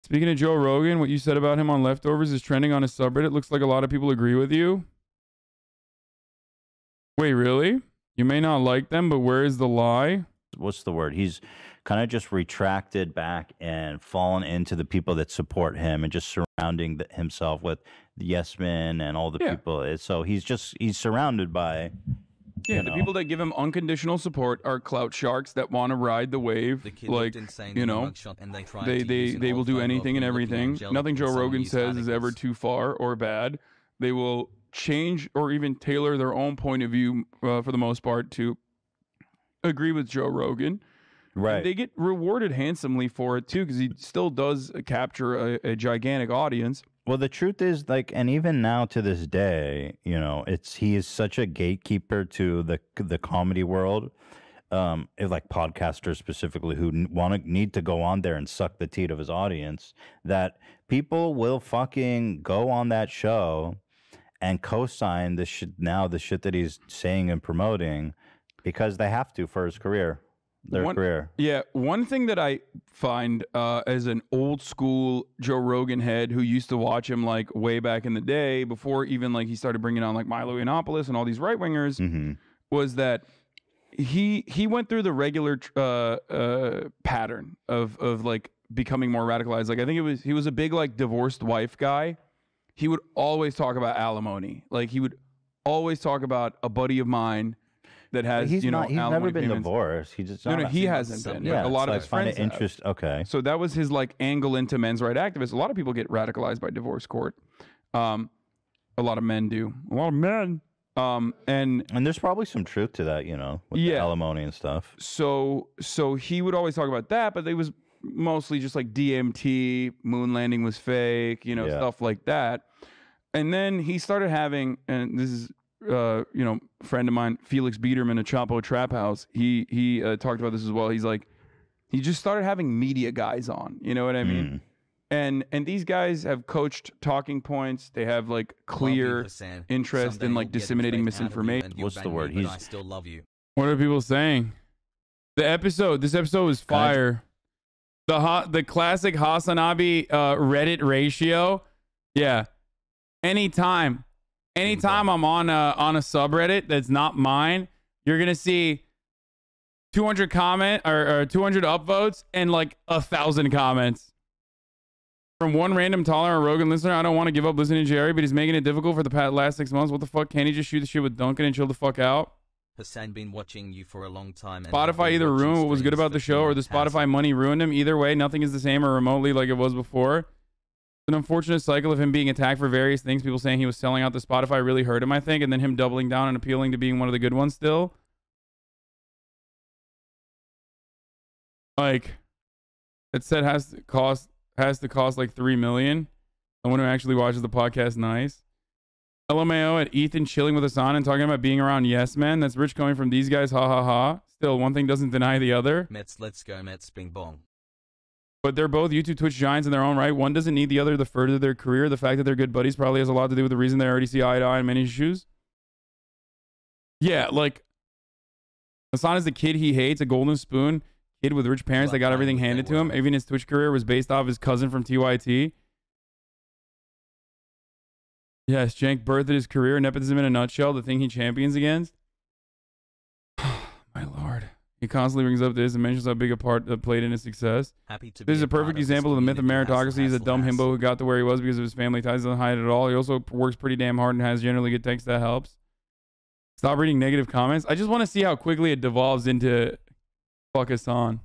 Speaking of Joe Rogan, what you said about him on Leftovers is trending on his subreddit. Looks like a lot of people agree with you. Wait, really? You may not like them, but where is the lie? What's the word? He's kind of just retracted back and fallen into the people that support him and just surrounding himself with the yes men and all the people. So he's surrounded by... Yeah, the people that give him unconditional support are clout sharks that want to ride the wave. Like, you know, they will do anything and everything. Nothing Joe Rogan says is ever too far or bad. They will change or even tailor their own point of view for the most part to agree with Joe Rogan. Right. And they get rewarded handsomely for it too, because he still does capture a gigantic audience. Well, the truth is, like, and even now to this day, you know, he is such a gatekeeper to the comedy world, like podcasters specifically who need to go on there and suck the teat of his audience, that people will fucking go on that show and co-sign the shit that he's saying and promoting because they have to for his career. Career. Yeah, one thing that I find as an old school Joe Rogan head who used to watch him like way back in the day before even like he started bringing on like Milo Yiannopoulos and all these right wingers was that he went through the regular pattern of like becoming more radicalized. Like I think he was a big like divorced wife guy. He would always talk about alimony. Like he would always talk about a buddy of mine that has, he's he's never been divorced. He just he hasn't been. Yeah, a lot of his friends interest. Okay, so that was his like angle into men's right activists. A lot of people get radicalized by divorce court. A lot of men do. A lot of men. And there's probably some truth to that, you know, with the alimony and stuff. So he would always talk about that, but it was mostly just like DMT, moon landing was fake, you know, stuff like that. And then he started having, and this is. You know, friend of mine, Felix Biederman at Chapo Trap House, he talked about this as well. He's like, he just started having media guys on, you know what I mean? And these guys have coached talking points. They have like clear interest in like disseminating misinformation. What's the word? I still love you. What are people saying? This episode was fire. The classic HasanAbi Reddit ratio. Yeah. Anytime I'm on a subreddit that's not mine, you're gonna see 200 or 200 upvotes and like 1,000 comments from one random tolerant Rogan listener. I don't want to give up listening to Jerry, but he's making it difficult for the last 6 months. What the fuck? Can't he just shoot the shit with Duncan and chill the fuck out? Hasan been watching you for a long time. Spotify either ruined what was good about the show or the Spotify money ruined him. Either way, nothing is the same or remotely like it was before. An unfortunate cycle of him being attacked for various things. People saying he was selling out the Spotify really hurt him, I think, and then him doubling down and appealing to being one of the good ones still. Like, it said has to cost like $3 million. Someone who actually watches the podcast, nice. LMAO at Ethan chilling with Hasan and talking about being around yes men. That's rich coming from these guys, ha ha ha. Still, one thing doesn't deny the other. Mets, let's go Mets, bing bong. But they're both YouTube Twitch giants in their own right. One doesn't need the other to further their career. The fact that they're good buddies probably has a lot to do with the reason they already see eye to eye on many issues. Yeah, like Hasan is the kid he hates, a golden spoon, kid with rich parents that got everything handed to him. Even his Twitch career was based off his cousin from TYT. Yes, Jank birthed his career. Nepotism in a nutshell, the thing he champions against. My lord. He constantly brings up this and mentions how big a part that played in his success. This is a perfect example of the myth of meritocracy. He's a dumb himbo who got to where he was because of his family ties. Doesn't hide it at all. He also works pretty damn hard and has generally good text that helps. Stop reading negative comments. I just want to see how quickly it devolves into fuck Hasan.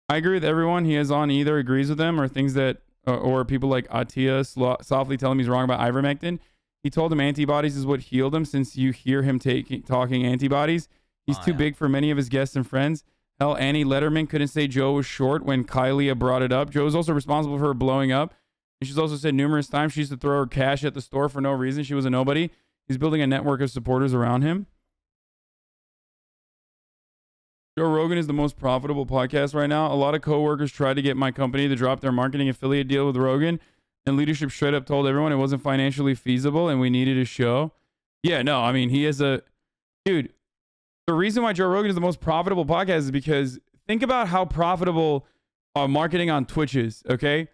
I agree with everyone he has on, either agrees with them or things that, or people like Atia softly tell him he's wrong about ivermectin. He told him antibodies is what healed him. Since you hear him talking antibodies, he's too big for many of his guests and friends. Hell, Annie Letterman couldn't say Joe was short when Kylie brought it up. Joe is also responsible for her blowing up. And she's also said numerous times she used to throw her cash at the store for no reason. She was a nobody. He's building a network of supporters around him. Joe Rogan is the most profitable podcast right now. A lot of coworkers tried to get my company to drop their marketing affiliate deal with Rogan, and leadership straight up told everyone it wasn't financially feasible and we needed a show. Yeah, no, I mean, he is a... Dude, the reason why Joe Rogan is the most profitable podcast is because think about how profitable marketing on Twitch is, okay?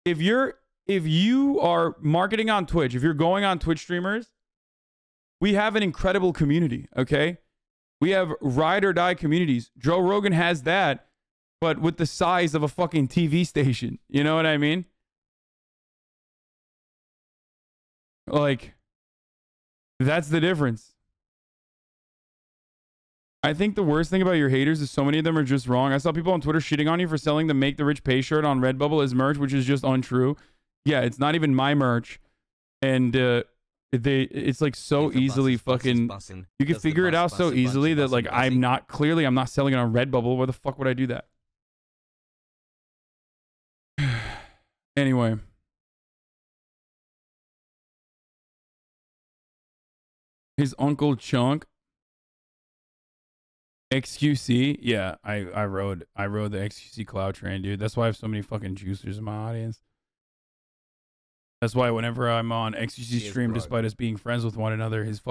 If you are marketing on Twitch, if you're going on Twitch streamers, we have an incredible community, okay? We have ride or die communities. Joe Rogan has that, but with the size of a fucking TV station. You know what I mean? Like, that's the difference. I think the worst thing about your haters is so many of them are just wrong. I saw people on Twitter shitting on you for selling the Make the Rich Pay shirt on Redbubble as merch, which is just untrue. Yeah, it's not even my merch. And it's like so easily fucking... You can figure it out so easily that like I'm not selling it on Redbubble. Why the fuck would I do that? Anyway. His Uncle Chunk. XQC, yeah, I rode the XQC cloud train, dude. That's why I have so many fucking juicers in my audience. That's why whenever I'm on XQC stream, despite us being friends with one another, his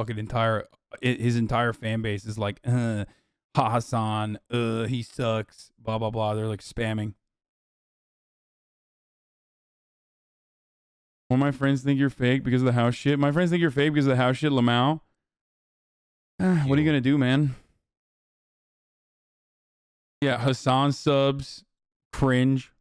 entire fan base is like, Hasan, he sucks, blah blah blah. They're like spamming. Well, my friends think you're fake because of the house shit. My friends think you're fake because of the house shit, Lamau. What are you gonna do, man? Yeah, Hasan subs, cringe.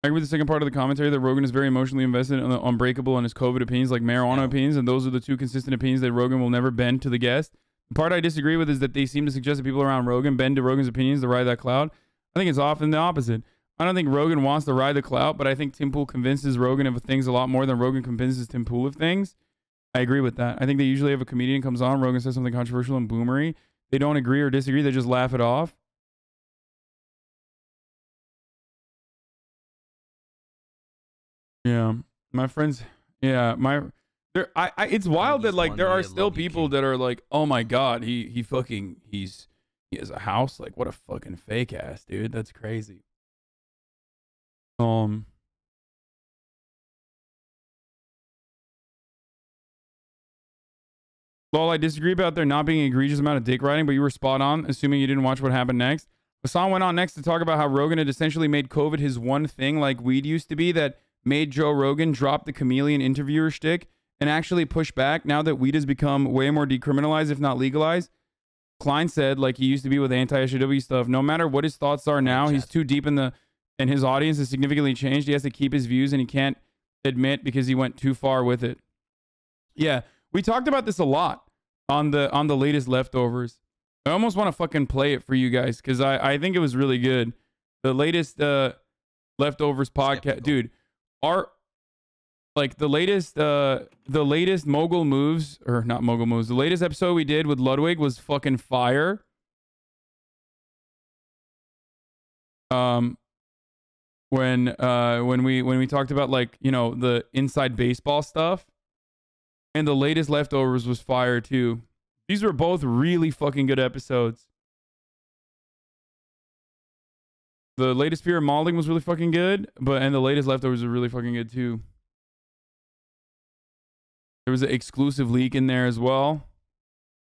I agree with the second part of the commentary that Rogan is very emotionally invested in the unbreakable on his COVID opinions, like marijuana opinions, and those are the two consistent opinions that Rogan will never bend to the guest. The part I disagree with is that they seem to suggest that people around Rogan bend to Rogan's opinions to ride that cloud. I think it's often the opposite. I don't think Rogan wants to ride the cloud, but I think Tim Pool convinces Rogan of things a lot more than Rogan convinces Tim Pool of things. I agree with that. I think they usually have a comedian comes on, Rogan says something controversial and boomery. They don't agree or disagree. They just laugh it off. Yeah, my friends. Yeah, it's wild that like there are still people that are like, oh my god, he has a house. Like, what a fucking fake ass, dude. That's crazy. Well, I disagree about there not being an egregious amount of dick riding, but you were spot on, assuming you didn't watch what happened next. Hasan went on next to talk about how Rogan had essentially made COVID his one thing like weed used to be that made Joe Rogan drop the chameleon interviewer shtick and actually push back now that weed has become way more decriminalized, if not legalized. Klein said, like he used to be with anti-SJW stuff, no matter what his thoughts are now, he's too deep and his audience has significantly changed. He has to keep his views and he can't admit because he went too far with it. Yeah. We talked about this a lot on the latest Leftovers. I almost want to fucking play it for you guys because I think it was really good. The latest Leftovers podcast, dude. The latest Mogul Moves, or not Mogul Moves, the latest episode we did with Ludwig was fucking fire. When we talked about like, you know, the inside baseball stuff. And the latest Leftovers was fire too. These were both really fucking good episodes. The latest Fear of Malding was really fucking good, and the latest Leftovers were really fucking good too. There was an exclusive leak in there as well.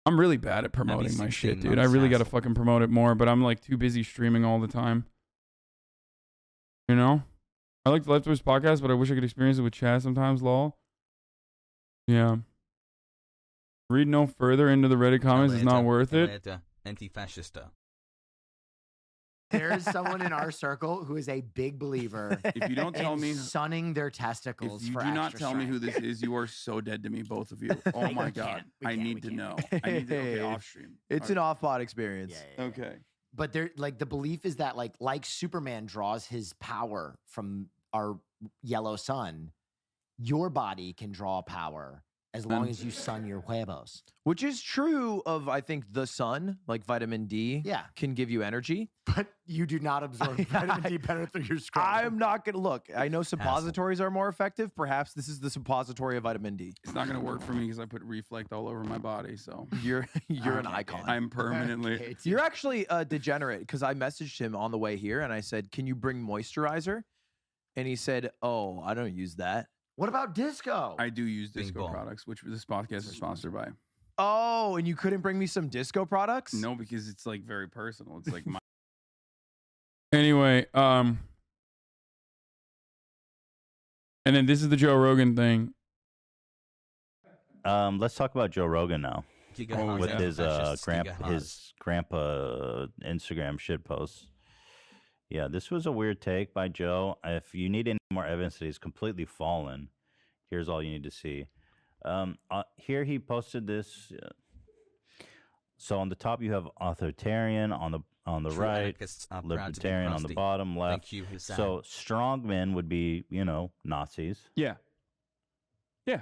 I'm really bad at promoting my shit, dude. I really gotta fucking promote it more, but I'm like too busy streaming all the time. You know? I like the Leftovers podcast, but I wish I could experience it with Chaz sometimes, lol. Yeah. Read no further into the Reddit comments is not worth it. Anti-fascista. There is someone in our circle who is a big believer. If you don't tell me, sunning their testicles. If you do not tell me who this is, you are so dead to me, both of you. Oh my god, I need to know. I need to okay, off stream. It's an off-pod experience. Yeah. Okay. But there, like the belief is that like Superman draws his power from our yellow sun, your body can draw power as long as you sun your huevos. Which is true of, I think, the sun, like vitamin D can give you energy. But you do not absorb vitamin D better through your scrotum. I'm not going to look. I know suppositories are more effective. Perhaps this is the suppository of vitamin D. It's not going to work for me because I put Reflect all over my body. So you're an icon. I'm permanently. You're actually a degenerate because I messaged him on the way here and I said, can you bring moisturizer? And he said, oh, I don't use that. What about Disco? I do use Disco products, which this podcast is sponsored by. Oh, and you couldn't bring me some Disco products? No, because it's like very personal. It's like my Anyway, and then this is the Joe Rogan thing. Let's talk about Joe Rogan now. With yeah. his grandpa Instagram shit posts. Yeah, this was a weird take by Joe. If you need any more evidence that he's completely fallen, here's all you need to see. Here he posted this. So on the top you have authoritarian, on the right, libertarian on the bottom left. Thank you, Hasan. So strongmen would be, you know, Nazis. Yeah. Yeah.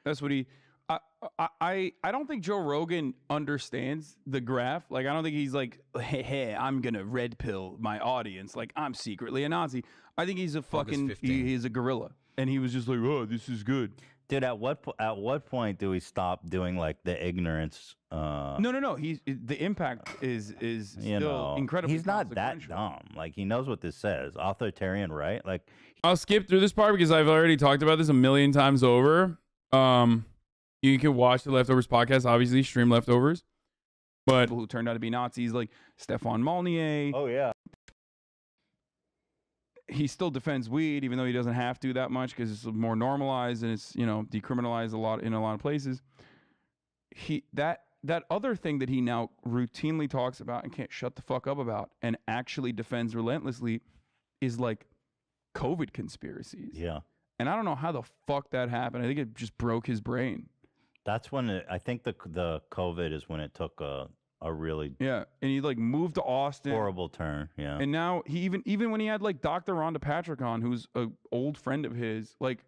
That's what he. I don't think Joe Rogan understands the graph. Like, I don't think he's like, hey, I'm gonna red pill my audience. Like, I'm secretly a Nazi. I think he's a fucking. He's a gorilla, and he was just like, oh, this is good. Dude, at what point do we stop doing like the ignorance? No. The impact is still incredibly. He's not that dumb. Like, he knows what this says. Authoritarian, right? Like, I'll skip through this part because I've already talked about this a million times over. You can watch the Leftovers podcast, obviously, stream Leftovers. But people who turned out to be Nazis, like Stefan Molyneux. Oh, yeah. He still defends weed, even though he doesn't have to that much because it's more normalized and it's, you know, decriminalized in a lot of places. That other thing that he now routinely talks about and can't shut the fuck up about and actually defends relentlessly is like COVID conspiracies. Yeah. And I don't know how the fuck that happened. I think it just broke his brain. That's when I think the COVID is when it took a really and he like moved to Austin, horrible turn. Yeah, and now he even when he had like Dr. Rhonda Patrick on, who's an old friend of his, like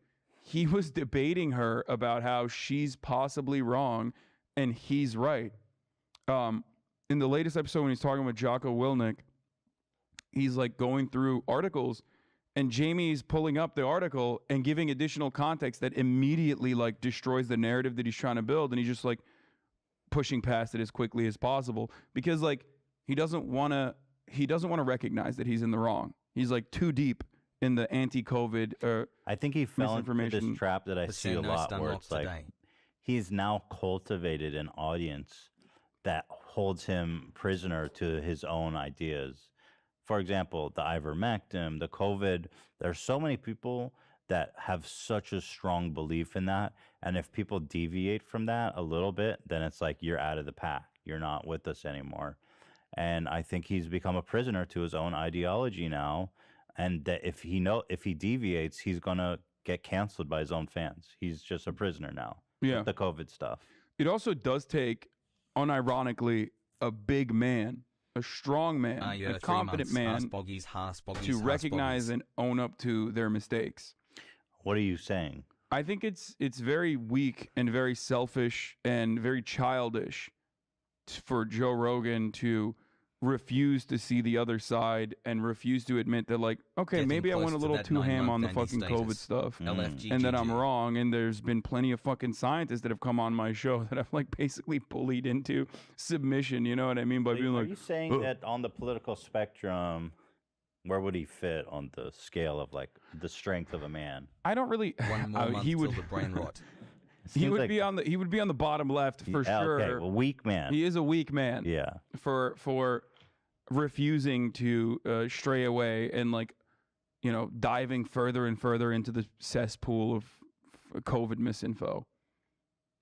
he was debating her about how she's possibly wrong and he's right. In the latest episode when he's talking with Jocko Willink, he's like going through articles. And Jamie's pulling up the article and giving additional context that immediately like destroys the narrative that he's trying to build. And he's just like pushing past it as quickly as possible because like he doesn't want to recognize that he's in the wrong. He's like too deep in the anti-COVID I think he fell into this trap that I see a lot where it's like he's now cultivated an audience that holds him prisoner to his own ideas. For example, the ivermectin, the COVID, there's so many people that have such a strong belief in that. And if people deviate from that a little bit, then it's like you're out of the pack. You're not with us anymore. And I think he's become a prisoner to his own ideology now. And that if he deviates, he's going to get canceled by his own fans. He's just a prisoner now. Yeah. With the COVID stuff. It also does take, unironically, a big man, a strong man, a confident man to recognize and own up to their mistakes. What are you saying? I think it's very weak and very selfish and very childish for Joe Rogan to refuse to see the other side and refuse to admit that, like, okay, maybe I went a little too ham on the fucking COVID stuff and that I'm wrong. And there's been plenty of fucking scientists that have come on my show that I've like basically bullied into submission. You know what I mean? By being like, are you saying that on the political spectrum, where would he fit on the scale of like the strength of a man? I don't really. One more month till the brain rot. He would be on the bottom left for sure. Okay, a weak man. He is a weak man. Yeah. For refusing to stray away and like, you know, diving further and further into the cesspool of COVID misinfo.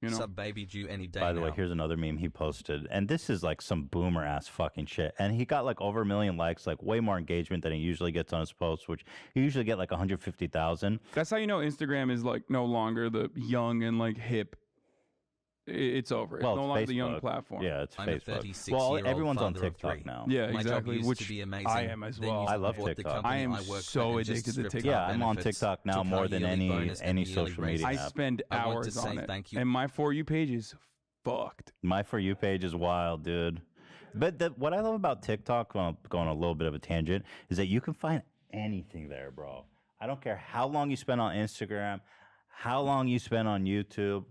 You know? Sub baby due any day. By the now. way, here's another meme he posted, and this is like some boomer ass fucking shit. And he got like over 1 million likes, like way more engagement than he usually gets on his posts, which he usually get like 150,000. That's how you know Instagram is like no longer the young and like hip. It's over. It's no longer the young platform. Yeah, it's I'm Facebook. Well, everyone's on TikTok now. Yeah, My exactly. Job used Which to be amazing. I am as well. I love TikTok. I am so addicted to TikTok. Yeah, I'm on TikTok now more than any social media I app. spend hours on it. And my For You page is fucked. My For You page is wild, dude. But what I love about TikTok, going on a little bit of a tangent, is that you can find anything there, bro. I don't care how long you spend on Instagram, how long you spend on YouTube,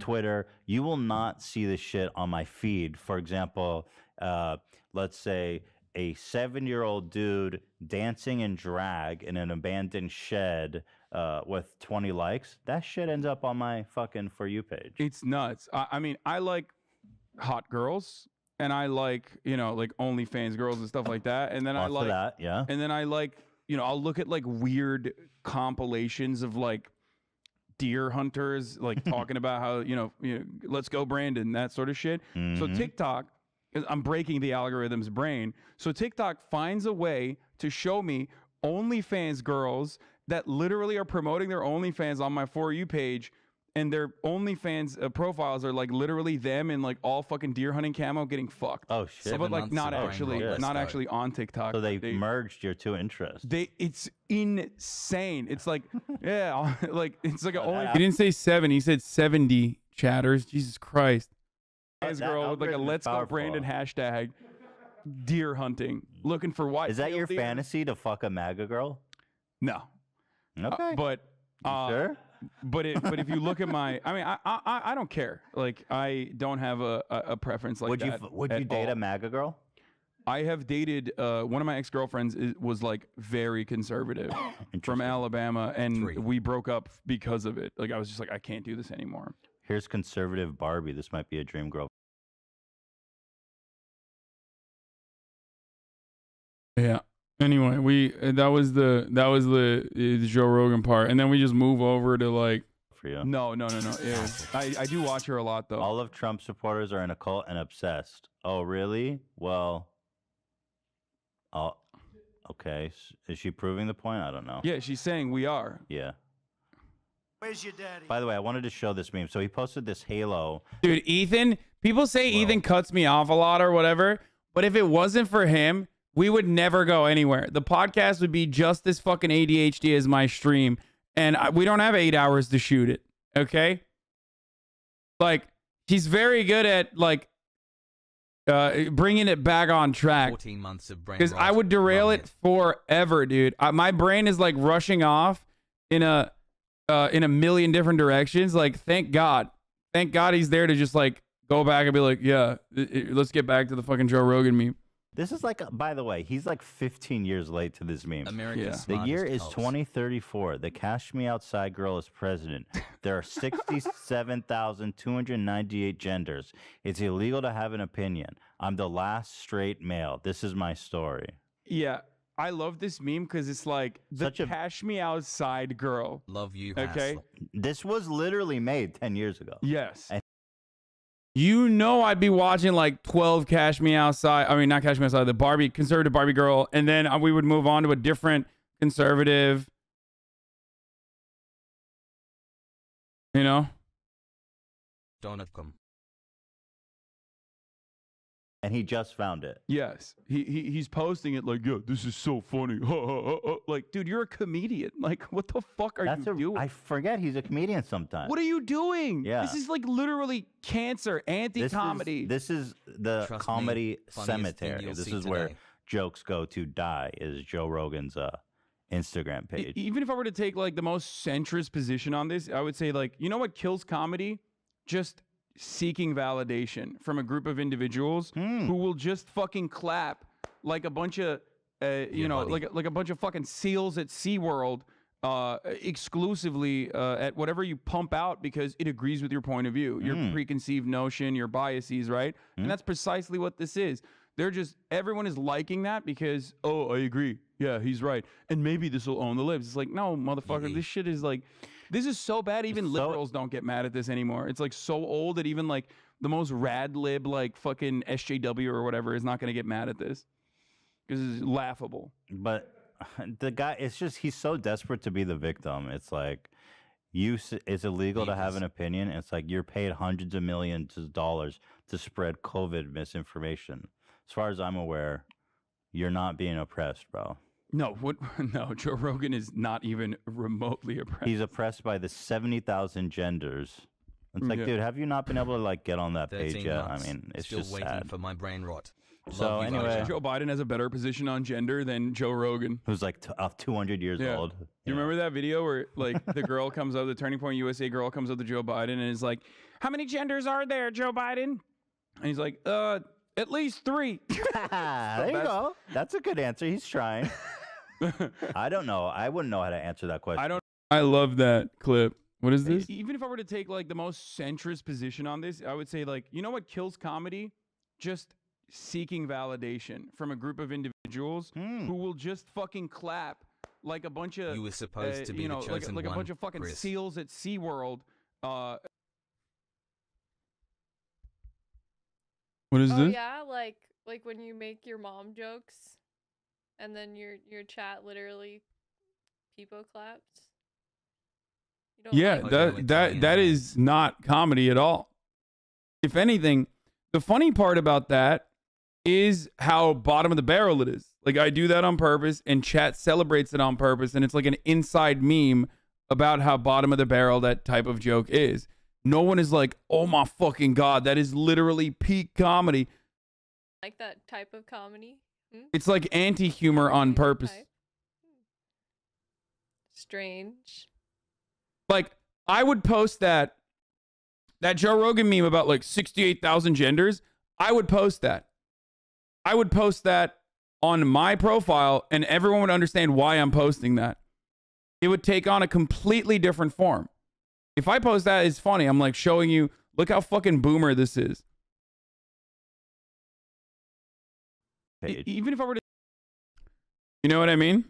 Twitter, you will not see this shit on my feed. For example, let's say a 7-year-old dude dancing in drag in an abandoned shed with 20 likes. That shit ends up on my fucking For You page. It's nuts. I mean, I like hot girls and I like, you know, like OnlyFans girls and stuff like that. And then I like that, yeah. And then I like, you know, I'll look at like weird compilations of like deer hunters, like talking about how, you know, let's go Brandon, that sort of shit. So TikTok, I'm breaking the algorithm's brain. So TikTok finds a way to show me OnlyFans girls that literally are promoting their OnlyFans on my For You page, and their OnlyFans profiles are like literally them in like all fucking deer hunting camo getting fucked. Oh shit! But like not actually on TikTok. So they merged your two interests. It's insane. It's like yeah, like it's like he didn't say 7, he said 70 chatters. Jesus Christ! This girl with like a "Let's Go Brandon" hashtag deer hunting, looking for white. Is that your fantasy to fuck a MAGA girl? No. Okay. But sure. But if you look at my, I mean, I don't care. Like I don't have a preference like that. Would you date a MAGA girl? I have dated one of my ex-girlfriends was like very conservative from Alabama, and we broke up because of it. Like I was just like, I can't do this anymore. Here's conservative Barbie. This might be a dream girl. Yeah. Anyway, that was the Joe Rogan part, and then we just move over to like. For you. No. I do watch her a lot though. All of Trump supporters are in a cult and obsessed. Oh really? Well. Oh, okay. Is she proving the point? I don't know. Yeah, she's saying we are. Yeah. Where's your daddy? By the way, I wanted to show this meme. So he posted this Halo. Dude, Ethan, people say Ethan cuts me off a lot or whatever, but if it wasn't for him, we would never go anywhere. The podcast would be just as fucking ADHD as my stream, and we don't have 8 hours to shoot it, okay? Like, he's very good at, like, bringing it back on track. 14 months of brain because I would derail it forever, dude. My brain is, like, rushing off in a million different directions. Like, thank God he's there to just like go back and be like, yeah, let's get back to the fucking Joe Rogan meme. This is like, by the way, he's like 15 years late to this meme. The year is 2034. The Cash Me Outside girl is president. There are 67,298 genders. It's illegal to have an opinion. I'm the last straight male. This is my story. Yeah. I love this meme because it's like the Cash Me Outside girl. Love you. Okay. This was literally made 10 years ago. Yes. You know, I'd be watching like 12 Cash Me Outside. I mean, not Cash Me Outside, the conservative Barbie girl. And then we would move on to a different conservative. You know? Donut come. And he just found it. Yes. He's posting it like, yo, this is so funny. Like, dude, you're a comedian. Like, what the fuck are you doing? I forget he's a comedian sometimes. What are you doing? Yeah. This is like literally cancer, anti-comedy. This is the comedy cemetery. This is where jokes go to die, is Joe Rogan's Instagram page. Even if I were to take like the most centrist position on this, I would say like, you know what kills comedy? Just seeking validation from a group of individuals who will just fucking clap like a bunch of like a bunch of fucking seals at SeaWorld exclusively at whatever you pump out because it agrees with your point of view, your preconceived notion, your biases, right? And that's precisely what this is. Everyone is liking that because, oh, I agree. Yeah, he's right. And maybe this will own the libs. It's like, no, motherfucker, this shit is like, this is so bad, even liberals don't get mad at this anymore. It's like so old that even like the most rad lib, like fucking SJW or whatever, is not going to get mad at this because it's laughable. But the guy, it's just, he's so desperate to be the victim. It's like, it's illegal to have an opinion. It's like you're paid hundreds of millions of dollars to spread COVID misinformation. As far as I'm aware, you're not being oppressed, bro. No, no, Joe Rogan is not even remotely oppressed. He's oppressed by the 70,000 genders. It's like, dude, have you not been able to like get on that page yet? I mean, it's still just waiting sad. for my brain rot. So anyway, Joe Biden has a better position on gender than Joe Rogan, who's like 200 years old. You remember that video where like the girl comes up, the Turning Point USA girl comes up to Joe Biden and is like, "How many genders are there, Joe Biden?" And he's like, at least 3. There you go. That's a good answer. He's trying. I don't know. I wouldn't know how to answer that question. I love that clip. What is this? Even if I were to take like the most centrist position on this, I would say like, you know what kills comedy? Just seeking validation from a group of individuals who will just fucking clap like a bunch of You were supposed to be the chosen like a one, bunch of fucking Chris. seals at SeaWorld. What is this? Yeah, like when you make your mom jokes, and then your chat literally people claps. You don't Yeah, like that is not comedy at all. If anything, the funny part about that is how bottom of the barrel it is. Like, I do that on purpose, and chat celebrates it on purpose, and it's like an inside meme about how bottom of the barrel that type of joke is. No one is like, oh my fucking God, that is literally peak comedy. like that type of comedy. It's like anti-humor on purpose. Strange. Like, I would post that Joe Rogan meme about like 68,000 genders. I would post that. I would post that on my profile, and everyone would understand why I'm posting that. It would take on a completely different form. If I post that, it's funny. I'm like showing you, look how fucking boomer this is. Even if I were to, you know what I mean?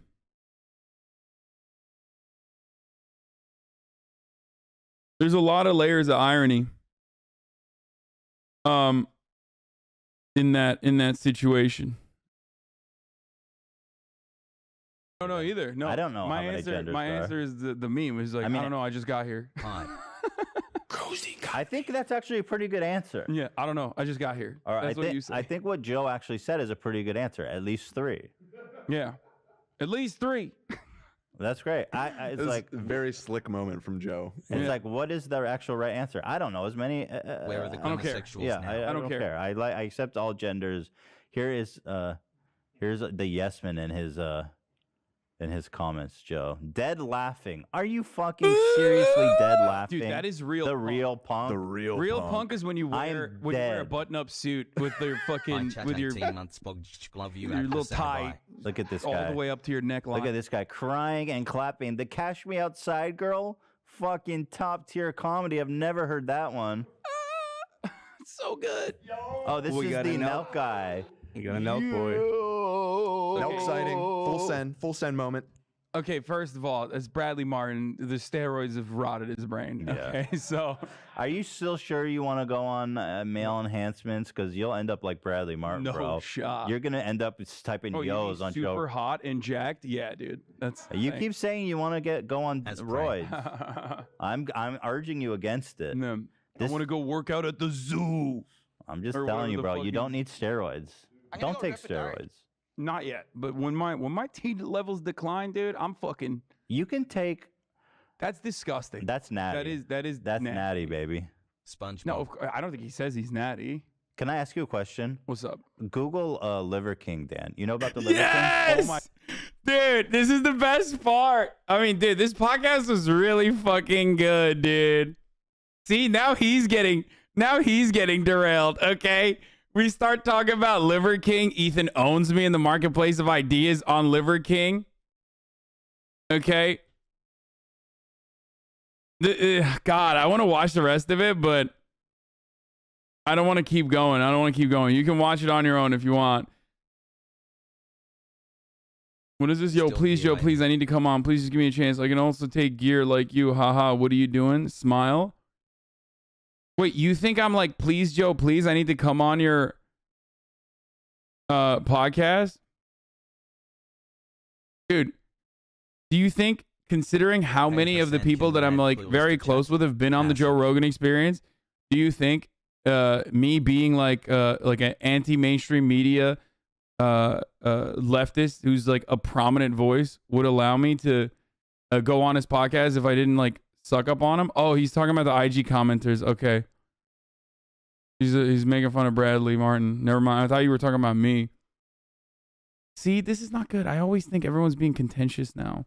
There's a lot of layers of irony in that situation. I don't know either. No, I don't know my how many answer. genders My there are. answer is the meme. Is like, I don't know. I just got here. I think that's actually a pretty good answer. Yeah, I don't know. I just got here. All right, That's what you say. I think what Joe actually said is a pretty good answer. At least 3. Yeah, at least 3. That's great. It's This like a very slick moment from Joe. It's like, what is the actual right answer? I don't know. As many. Where are the I don't care. homosexuals Yeah, now? I don't care. I accept all genders. Here's the yes man in his comments, Joe. Dead laughing. Are you fucking seriously dead laughing? Dude, that is real. The real punk. The real punk is when you wear a button-up suit with your fucking with your little tie. Look at this all guy. the way up to your neckline. Look at this guy crying and clapping. The Cash Me Outside girl, fucking top tier comedy. I've never heard that one. It's so good. Oh, this We is got the a Nelk guy. You got a Nelk boy. Nelk sighting. Full send moment. Okay, first of all, as Bradley Martin, the steroids have rotted his brain. Yeah. Okay, so Are you still sure you want to go on male enhancements? Because you'll end up like Bradley Martin, no bro. shot. You're gonna end up typing you yo's mean on super Joe. hot and jacked. Yeah, dude. That's You keep saying you want to go on That's roids. I'm urging you against it. No, I This- want to go work out at the zoo. I'm just or telling whatever you, the bro. fuck You don't need steroids. Don't take steroids. Not yet, but when my T levels decline, dude, I'm fucking. You can take. That's disgusting. That's natty. That's That's natty, baby. SpongeBob. No, I don't think he says he's natty. Can I ask you a question? What's up? Google Liver King, Dan. You know about the Liver King? Yes! Oh my. Dude, this is the best part. I mean, dude, this podcast was really fucking good, dude. See, now he's getting derailed, okay? We start talking about Liver King. Ethan owns me in the marketplace of ideas on Liver King. Okay? God, I want to watch the rest of it, but I don't want to keep going. You can watch it on your own if you want. What is this? Yo, Still please, Joe, please. I need to come on. Please just give me a chance. I can also take gear like you. Haha. What are you doing? Smile. Wait, you think I'm like, please, Joe, please? I need to come on your podcast? Dude, do you think, considering how many of the people that I'm like very close with have been on the Joe Rogan Experience, do you think me being like an anti-mainstream media leftist who's like a prominent voice would allow me to go on his podcast if I didn't like suck up on him? Oh, he's talking about the IG commenters. Okay. He's making fun of Bradley Martin. Never mind. I thought you were talking about me. See, this is not good. I always think everyone's being contentious now.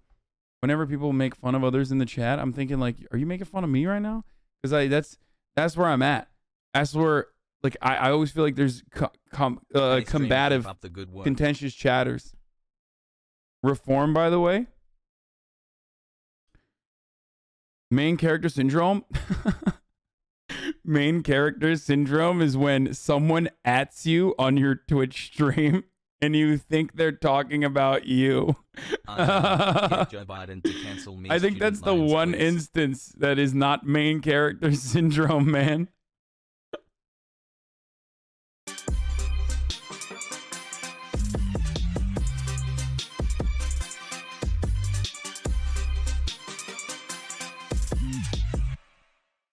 Whenever people make fun of others in the chat, I'm thinking like, are you making fun of me right now? Because that's where I'm at. That's where like I always feel like there's combative, contentious chatters. Reform, by the way. Main character syndrome. Main character syndrome is when someone ats you on your Twitch stream and you think they're talking about you. Get Joe Biden to cancel me. I think that's the one instance that is not main character syndrome, man.